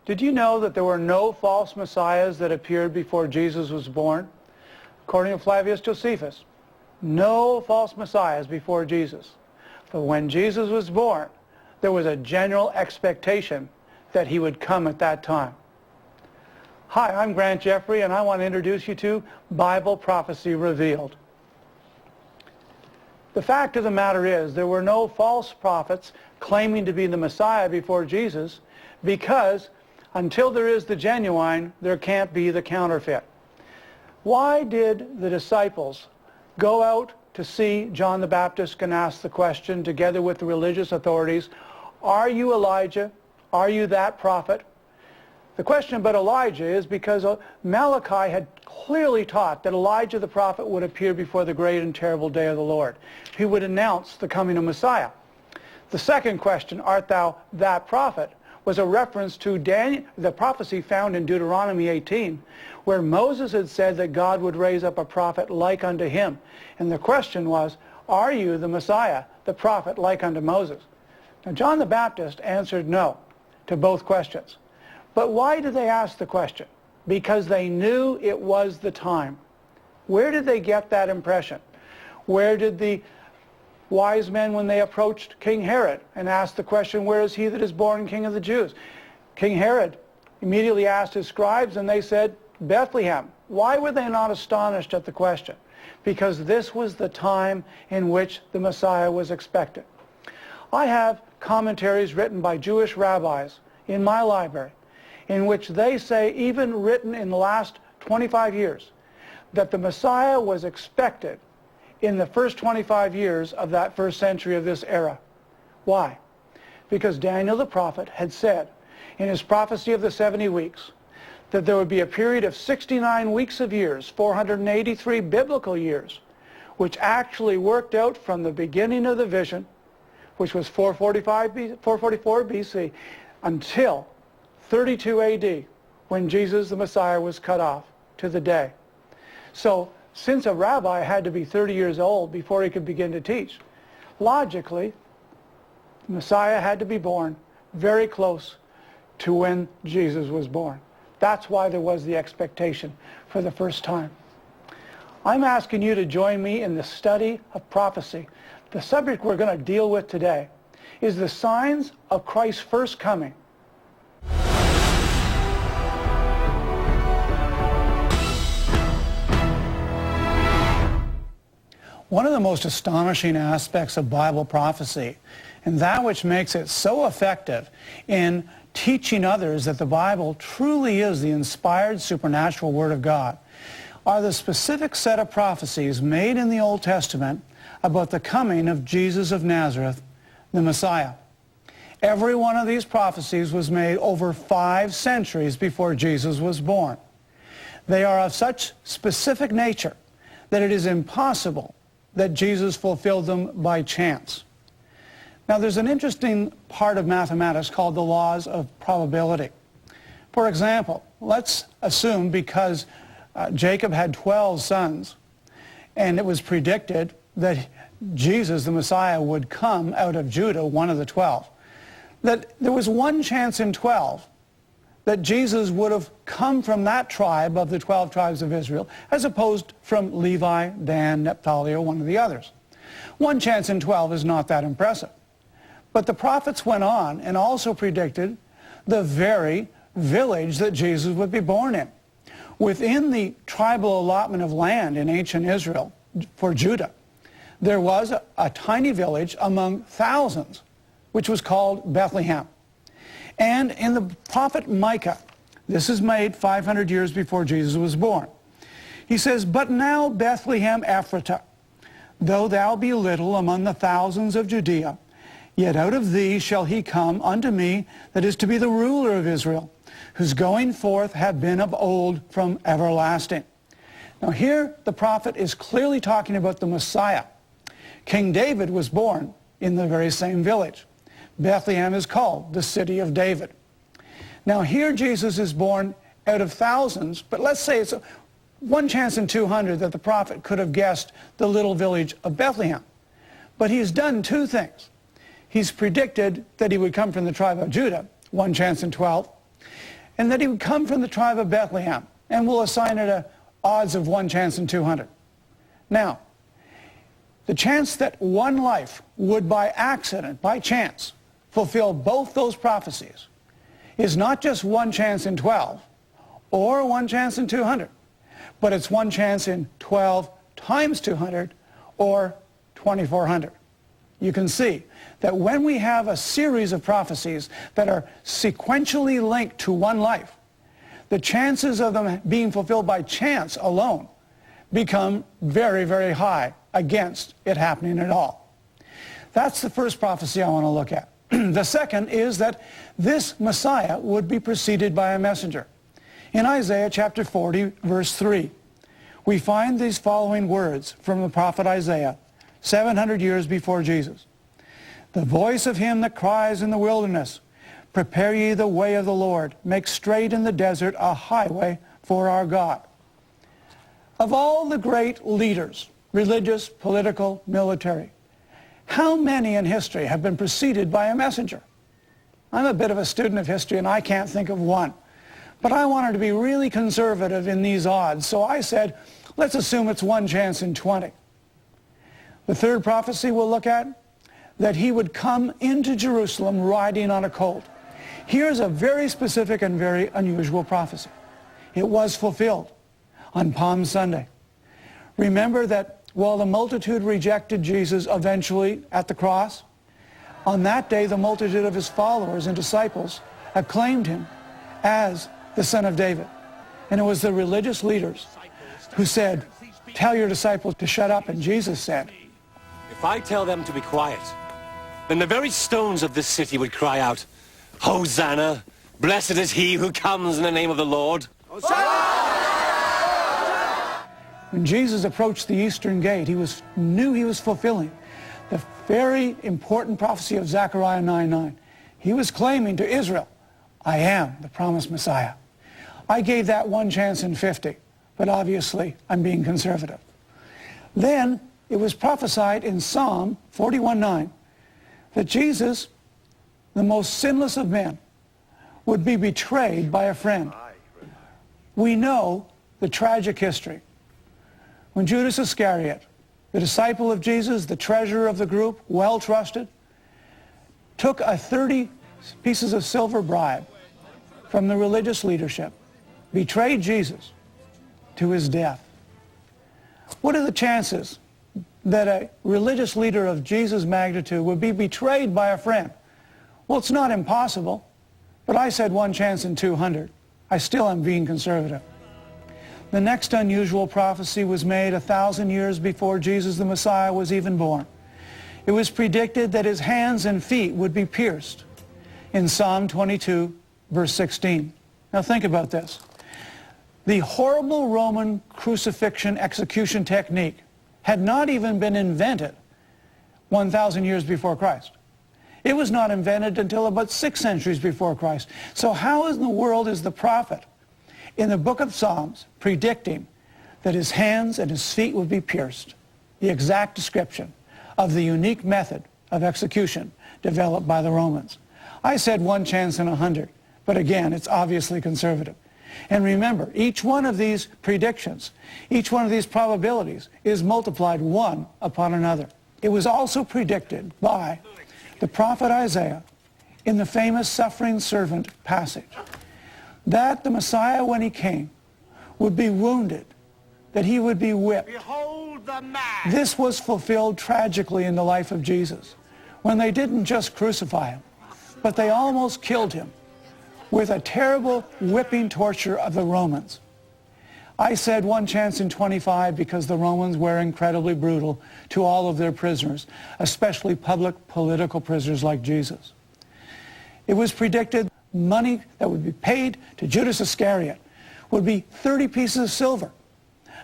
Did you know that there were no false messiahs that appeared before Jesus was born? According to Flavius Josephus, no false messiahs before Jesus. But when Jesus was born, there was a general expectation that he would come at that time. Hi, I'm Grant Jeffrey, and I want to introduce you to Bible Prophecy Revealed. The fact of the matter is, there were no false prophets claiming to be the Messiah before Jesus, because until there is the genuine, there can't be the counterfeit. Why did the disciples go out to see John the Baptist and ask the question, together with the religious authorities, are you Elijah? Are you that prophet? The question about Elijah is because Malachi had clearly taught that Elijah the prophet would appear before the great and terrible day of the Lord. He would announce the coming of Messiah. The second question, art thou that prophet, was a reference to the prophecy found in Deuteronomy 18, where Moses had said that God would raise up a prophet like unto him. And the question was, are you the Messiah, the prophet like unto Moses? Now, John the Baptist answered no to both questions. But why did they ask the question? Because they knew it was the time. Where did they get that impression? Where did the wise men, when they approached King Herod and asked the question, where is he that is born King of the Jews? King Herod immediately asked his scribes, and they said, Bethlehem. Why were they not astonished at the question? Because this was the time in which the Messiah was expected. I have commentaries written by Jewish rabbis in my library, in which they say, even written in the last 25 years, that the Messiah was expected in the first 25 years of that first century of this era. Why? Because Daniel the prophet had said in his prophecy of the 70 weeks that there would be a period of 69 weeks of years, 483 biblical years, which actually worked out from the beginning of the vision, which was 444 BC, until 32 AD, when Jesus the Messiah was cut off to the day. So, since a rabbi had to be 30 years old before he could begin to teach, logically, the Messiah had to be born very close to when Jesus was born. That's why there was the expectation for the first time. I'm asking you to join me in the study of prophecy. The subject we're going to deal with today is the signs of Christ's first coming. One of the most astonishing aspects of Bible prophecy, and that which makes it so effective in teaching others that the Bible truly is the inspired supernatural Word of God, are the specific set of prophecies made in the Old Testament about the coming of Jesus of Nazareth, the Messiah. Every one of these prophecies was made over 5 centuries before Jesus was born. They are of such specific nature that it is impossible that Jesus fulfilled them by chance. Now, there's an interesting part of mathematics called the laws of probability. For example, let's assume because Jacob had 12 sons, and it was predicted that Jesus, the Messiah, would come out of Judah, one of the 12, that there was one chance in 12 that Jesus would have come from that tribe of the 12 tribes of Israel, as opposed from Levi, Dan, Naphtali, or one of the others. One chance in 12 is not that impressive. But the prophets went on and also predicted the very village that Jesus would be born in. Within the tribal allotment of land in ancient Israel for Judah, there was a tiny village among thousands, which was called Bethlehem. And in the prophet Micah, this is made 500 years before Jesus was born, he says, But now Bethlehem Ephratah, though thou be little among the thousands of Judea, yet out of thee shall he come unto me that is to be the ruler of Israel, whose going forth have been of old from everlasting. Now here the prophet is clearly talking about the Messiah. King David was born in the very same village. Bethlehem is called the city of David. Now here Jesus is born out of thousands, but let's say it's one chance in 200 that the prophet could have guessed the little village of Bethlehem. But he's done 2 things. He's predicted that he would come from the tribe of Judah, one chance in 12, and that he would come from the tribe of Bethlehem, and we'll assign it a odds of 1 chance in 200. Now, the chance that one life would by accident, by chance, fulfill both those prophecies is not just 1 chance in 12 or 1 chance in 200, but it's 1 chance in 12 times 200 or 2400. You can see that when we have a series of prophecies that are sequentially linked to one life, the chances of them being fulfilled by chance alone become very, very high against it happening at all. That's the first prophecy I want to look at. The second is that this Messiah would be preceded by a messenger. In Isaiah chapter 40, verse 3, we find these following words from the prophet Isaiah, 700 years before Jesus. The voice of him that cries in the wilderness, prepare ye the way of the Lord, make straight in the desert a highway for our God. Of all the great leaders, religious, political, military, how many in history have been preceded by a messenger? I'm a bit of a student of history and I can't think of one. But I wanted to be really conservative in these odds, so I said, let's assume it's 1 chance in 20. The third prophecy we'll look at, that he would come into Jerusalem riding on a colt. Here's a very specific and very unusual prophecy. It was fulfilled on Palm Sunday. Remember that while the multitude rejected Jesus eventually at the cross, on that day the multitude of his followers and disciples acclaimed him as the Son of David. And it was the religious leaders who said, tell your disciples to shut up. And Jesus said, if I tell them to be quiet, then the very stones of this city would cry out, Hosanna, blessed is he who comes in the name of the Lord. When Jesus approached the eastern gate, he knew he was fulfilling the very important prophecy of Zechariah 9:9. He was claiming to Israel, I am the promised Messiah. I gave that 1 chance in 50, but obviously I'm being conservative. Then it was prophesied in Psalm 41:9 that Jesus, the most sinless of men, would be betrayed by a friend. We know the tragic history. When Judas Iscariot, the disciple of Jesus, the treasurer of the group, well trusted, took a 30 pieces of silver bribe from the religious leadership, betrayed Jesus to his death. What are the chances that a religious leader of Jesus' magnitude would be betrayed by a friend? Well, it's not impossible, but I said 1 chance in 200. I still am being conservative. The next unusual prophecy was made 1,000 years before Jesus the Messiah was even born. It was predicted that his hands and feet would be pierced in Psalm 22, verse 16. Now think about this. The horrible Roman crucifixion execution technique had not even been invented 1,000 years before Christ. It was not invented until about 6 centuries before Christ. So how in the world is the prophet in the book of Psalms predicting that his hands and his feet would be pierced? The exact description of the unique method of execution developed by the Romans. I said 1 chance in 100, but again, it's obviously conservative. And remember, each one of these predictions, each one of these probabilities is multiplied one upon another. It was also predicted by the prophet Isaiah in the famous suffering servant passage that the Messiah, when he came, would be wounded, that he would be whipped. Behold the man! This was fulfilled tragically in the life of Jesus, when they didn't just crucify him, but they almost killed him with a terrible whipping torture of the Romans. I said 1 chance in 25 because the Romans were incredibly brutal to all of their prisoners, especially public political prisoners like Jesus. It was predicted money that would be paid to Judas Iscariot would be 30 pieces of silver.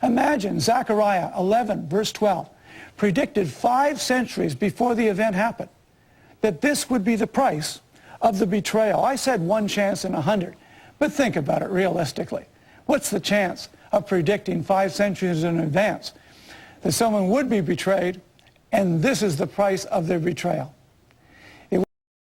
Imagine Zechariah 11, verse 12, predicted 5 centuries before the event happened that this would be the price of the betrayal. I said 1 chance in 100, but think about it realistically. What's the chance of predicting 5 centuries in advance that someone would be betrayed and this is the price of their betrayal?